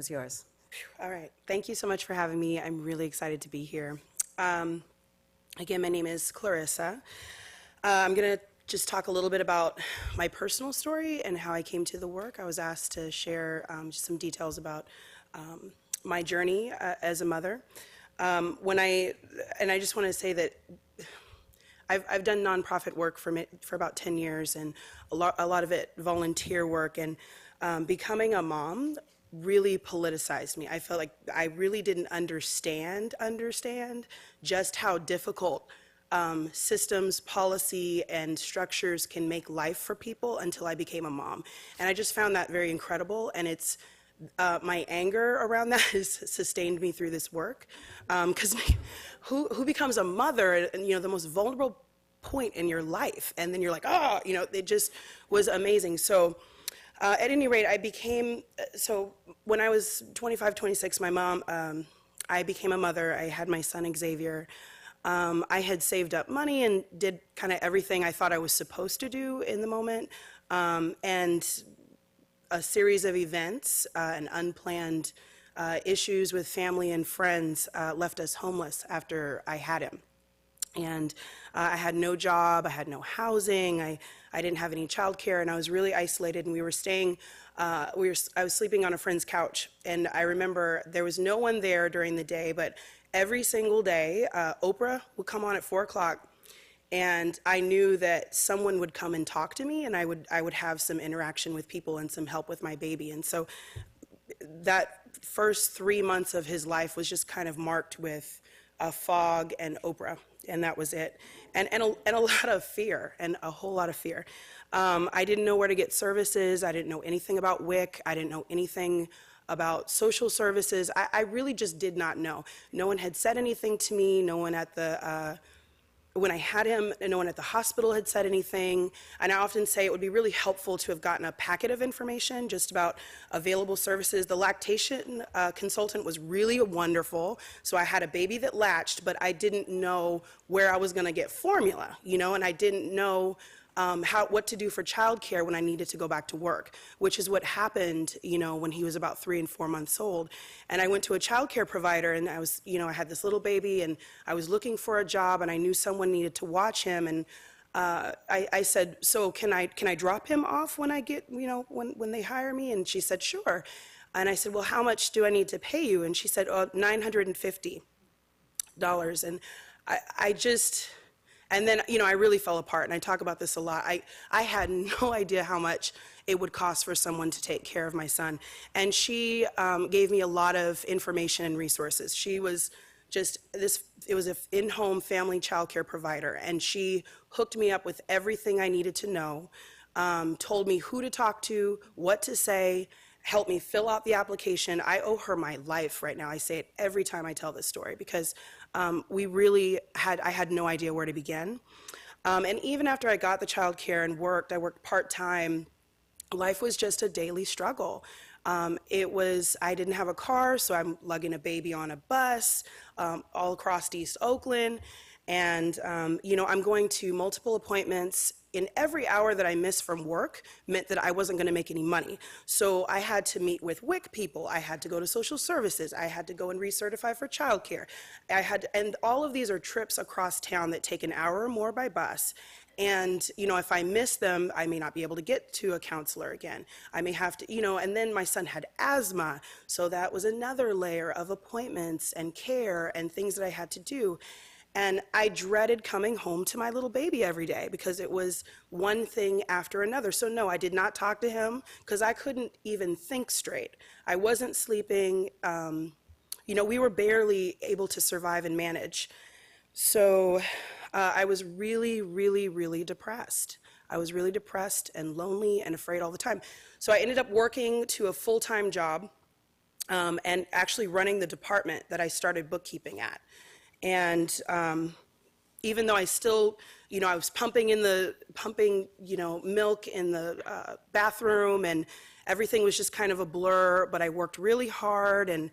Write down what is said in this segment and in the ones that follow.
is yours. All right. Thank you so much for having me. I'm really excited to be here. Again, my name is Clarissa. I'm going to just talk a little bit about my personal story and how I came to the work. I was asked to share just some details about my journey as a mother. And I just want to say that I've done nonprofit work for about 10 years, and a lot of it volunteer work, and becoming a mom really politicized me. I felt like I really didn't understand just how difficult systems, policy, and structures can make life for people until I became a mom. And I just found that very incredible, and it's my anger around that has sustained me through this work. Because who becomes a mother, and the most vulnerable point in your life, and then you're like, oh, it just was amazing. So at any rate, so when I was 25, 26, my mom, I became a mother. I had my son Xavier. I had saved up money and did kind of everything I thought I was supposed to do in the moment. And a series of events and unplanned issues with family and friends left us homeless after I had him. And I had no job, I had no housing, I didn't have any childcare, and I was really isolated, and we were staying, I was sleeping on a friend's couch, and I remember there was no one there during the day, but every single day, Oprah would come on at 4 o'clock, and I knew that someone would come and talk to me, and I would have some interaction with people and some help with my baby. And so that first 3 months of his life was just kind of marked with a fog and Oprah, and that was it. And a lot of fear, and a whole lot of fear. I didn't know where to get services. I didn't know anything about WIC. I didn't know anything about social services. I really just did not know. No one had said anything to me. No one at the when I had him, no one at the hospital had said anything. And I often say it would be really helpful to have gotten a packet of information just about available services. The lactation consultant was really wonderful. So I had a baby that latched, but I didn't know where I was gonna get formula, and I didn't know what to do for childcare when I needed to go back to work, which is what happened, when he was about 3 and 4 months old. And I went to a childcare provider, and I had this little baby, and I was looking for a job, and I knew someone needed to watch him, and I said, so can I drop him off when I get, when they hire me? And she said, sure. And I said, well, how much do I need to pay you? And she said, oh, $950. And I just, and then, I really fell apart, and I talk about this a lot. I had no idea how much it would cost for someone to take care of my son. And she gave me a lot of information and resources. She was it was an in-home family child care provider, and she hooked me up with everything I needed to know, told me who to talk to, what to say, helped me fill out the application. I owe her my life right now. I say it every time I tell this story, because I had no idea where to begin. And even after I got the child care and I worked part-time, life was just a daily struggle. I didn't have a car, so I'm lugging a baby on a bus all across East Oakland. And, I'm going to multiple appointments. In every hour that I missed from work meant that I wasn't going to make any money. So I had to meet with WIC people. I had to go to social services. I had to go and recertify for childcare. And all of these are trips across town that take an hour or more by bus. And, if I miss them, I may not be able to get to a counselor again. I may have to, and then my son had asthma. So that was another layer of appointments and care and things that I had to do. And I dreaded coming home to my little baby every day, because it was one thing after another. So no, I did not talk to him, because I couldn't even think straight. I wasn't sleeping. We were barely able to survive and manage. So I was really, really, really depressed. I was really depressed and lonely and afraid all the time. So I ended up working to a full-time job and actually running the department that I started bookkeeping at. And even though I still, I was pumping milk in the bathroom, and everything was just kind of a blur, but I worked really hard, and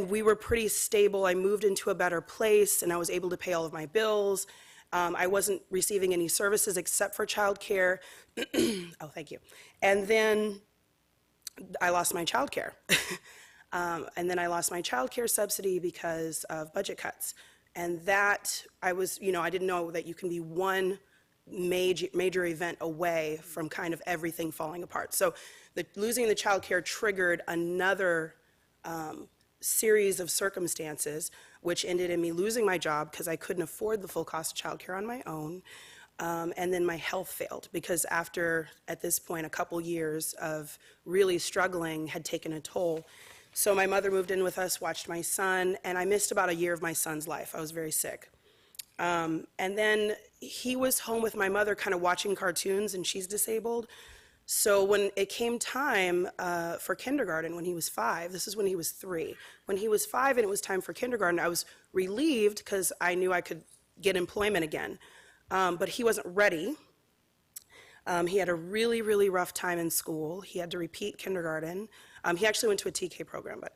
we were pretty stable. I moved into a better place, and I was able to pay all of my bills. I wasn't receiving any services except for childcare. Oh, thank you. And then I lost my childcare. And then I lost my childcare subsidy because of budget cuts. And that, I was, I didn't know that you can be one major event away from kind of everything falling apart. So losing the childcare triggered another series of circumstances, which ended in me losing my job because I couldn't afford the full cost of childcare on my own. And then my health failed because after, at this point, a couple years of really struggling had taken a toll. So my mother moved in with us, watched my son, and I missed about a year of my son's life. I was very sick. And then he was home with my mother kind of watching cartoons, and she's disabled. So when it came time for kindergarten, when he was 5, this is when he was 3. When he was 5 and it was time for kindergarten, I was relieved because I knew I could get employment again. But he wasn't ready. He had a really, really rough time in school. He had to repeat kindergarten. He actually went to a TK program, but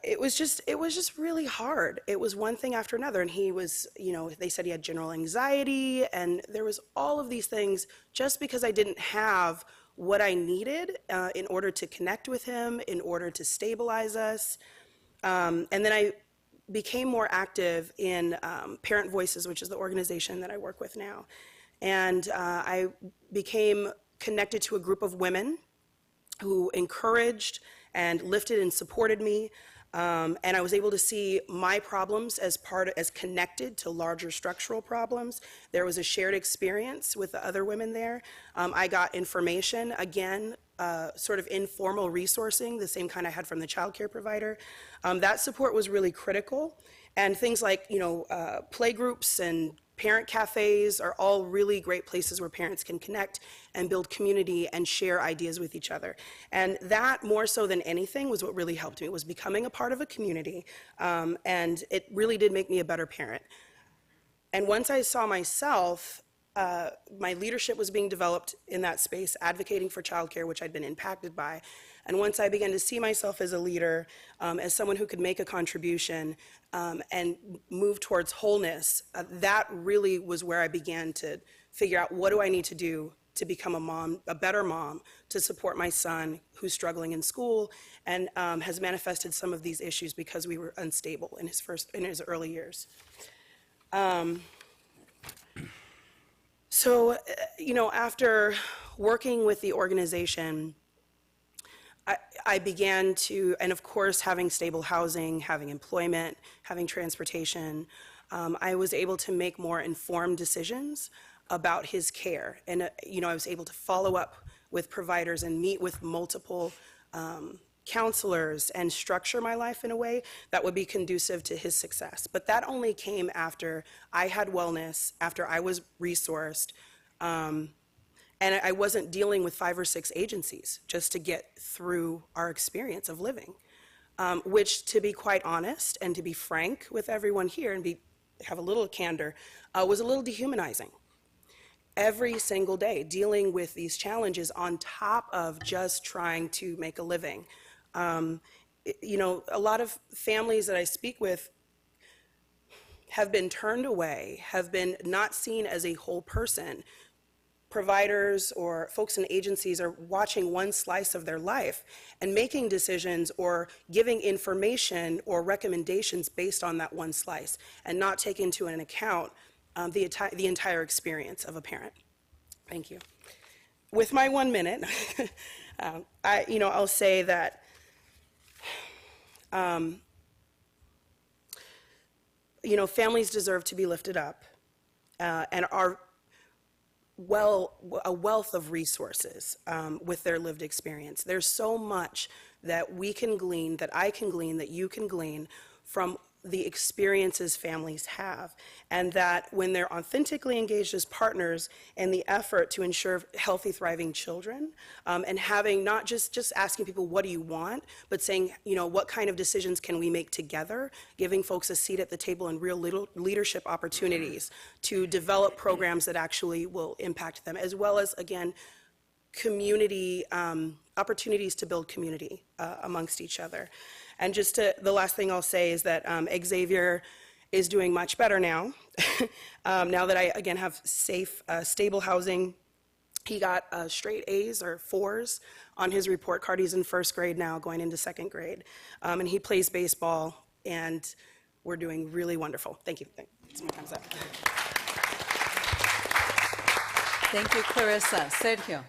it was just really hard. It was one thing after another, and he was, they said he had general anxiety, and there was all of these things just because I didn't have what I needed in order to connect with him, in order to stabilize us. And then I became more active in Parent Voices, which is the organization that I work with now. And I became connected to a group of women who encouraged and lifted and supported me. And I was able to see my problems as connected to larger structural problems. There was a shared experience with the other women there. I got information, again, sort of informal resourcing, the same kind I had from the child care provider. That support was really critical. And things like, play groups and parent cafes are all really great places where parents can connect and build community and share ideas with each other. And that, more so than anything, was what really helped me, was becoming a part of a community. And it really did make me a better parent. And once I saw myself, my leadership was being developed in that space, advocating for childcare, which I'd been impacted by. And once I began to see myself as a leader, as someone who could make a contribution and move towards wholeness, that really was where I began to figure out, what do I need to do to become a mom, a better mom, to support my son who's struggling in school and has manifested some of these issues because we were unstable in his early years. So, after working with the organization, I began to, and of course, having stable housing, having employment, having transportation, I was able to make more informed decisions about his care. And, I was able to follow up with providers and meet with multiple counselors and structure my life in a way that would be conducive to his success. But that only came after I had wellness, after I was resourced, and I wasn't dealing with 5 or 6 agencies just to get through our experience of living, which, to be quite honest and to be frank with everyone here and have a little candor, was a little dehumanizing. Every single day dealing with these challenges on top of just trying to make a living. A lot of families that I speak with have been turned away, have been not seen as a whole person. Providers or folks in agencies are watching one slice of their life and making decisions or giving information or recommendations based on that one slice and not taking into account the entire experience of a parent. Thank you. With my 1 minute, I'll say that families deserve to be lifted up and are a wealth of resources with their lived experience. There's so much that we can glean, that I can glean, that you can glean from the experiences families have, and that when they're authentically engaged as partners in the effort to ensure healthy, thriving children, and having not just asking people, what do you want, but saying, what kind of decisions can we make together, giving folks a seat at the table and real leadership opportunities to develop programs that actually will impact them, as well as, again, community, opportunities to build community amongst each other. And the last thing I'll say is that Xavier is doing much better now. Now that I, again, have safe, stable housing, He got straight A's or 4s on his report card. He's in first grade now, going into second grade. And he plays baseball, and we're doing really wonderful. Thank you. My time's up. Thank you, Clarissa. Sergio.